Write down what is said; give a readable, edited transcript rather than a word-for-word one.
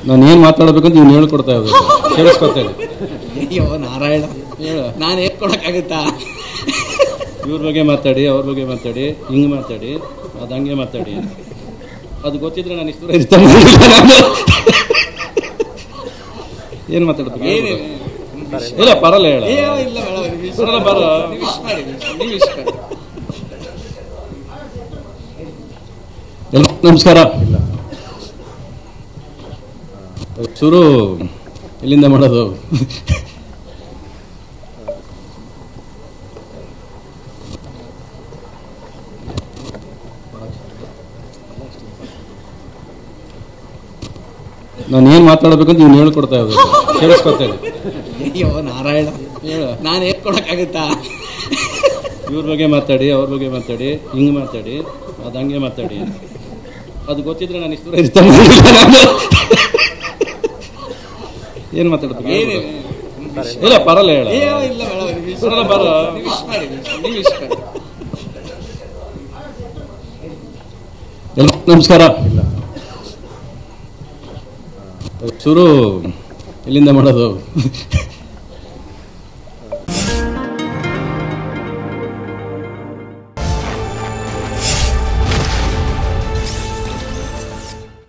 ನಾನು ಏನು ಮಾತಾಡಬೇಕು ಅಂತ ನೀವು ಹೇಳ್ಕೊಡ್ತಾ ಇರೋದು ಕೇಳಿಸ್ಕೊತೇನೆ. ಅಯ್ಯೋ ನಾರಾಯಣ, ನಾನು ಹೇಳ್ಕೊಡಕ್ಕಾಗುತ್ತಾ? ಇವ್ರ ಬಗ್ಗೆ ಮಾತಾಡಿ, ಅವ್ರ ಬಗ್ಗೆ ಮಾತಾಡಿ, ಹಿಂಗೆ ಮಾತಾಡಿ, ಅದು ಹಂಗೆ ಮಾತಾಡಿ. ಅದು ಗೊತ್ತಿದ್ರೆ ನಾನು ಇಷ್ಟು ಇರ್ತಾನೆ. ಏನು ಮಾತಾಡ್ಬೇಕು? ಇಲ್ಲ ಬರಲ್ಲ, ಹೇಳ. ಇಲ್ಲ ಬರ. ನಮಸ್ಕಾರ. ಶುರು ಎಲ್ಲಿಂದ ಮಾಡೋದು? ನಾನು ಏನು ಮಾತಾಡಬೇಕು ಅಂತ ನೀವು ಹೇಳ್ಕೊಡ್ತಾ ಇರೋದು ಕೇಳಿಸ್ಕೊತೇನೆ. ಅಯ್ಯೋ ನಾರಾಯಣ, ನಾನು ಹೇಳ್ಕೊಡಕ್ಕಾಗುತ್ತಾ? ಇವ್ರ ಬಗ್ಗೆ ಮಾತಾಡಿ, ಅವ್ರ ಬಗ್ಗೆ ಮಾತಾಡಿ, ಹಿಂಗೆ ಮಾತಾಡಿ, ಅದು ಹಂಗೆ ಮಾತಾಡಿ. ಅದು ಗೊತ್ತಿದ್ರೆ ನಾನು ಇಷ್ಟು ಇರ್ತಾನೆ. ಏನು ಮಾತಾಡ್ಬೇಕು? ಇಲ್ಲ ಬರಲ್ಲ, ಹೇಳ. ಇಲ್ಲ ಬರ. ನಮಸ್ಕಾರ. ಶುರು ಎಲ್ಲಿಂದ ಮಾಡೋದು?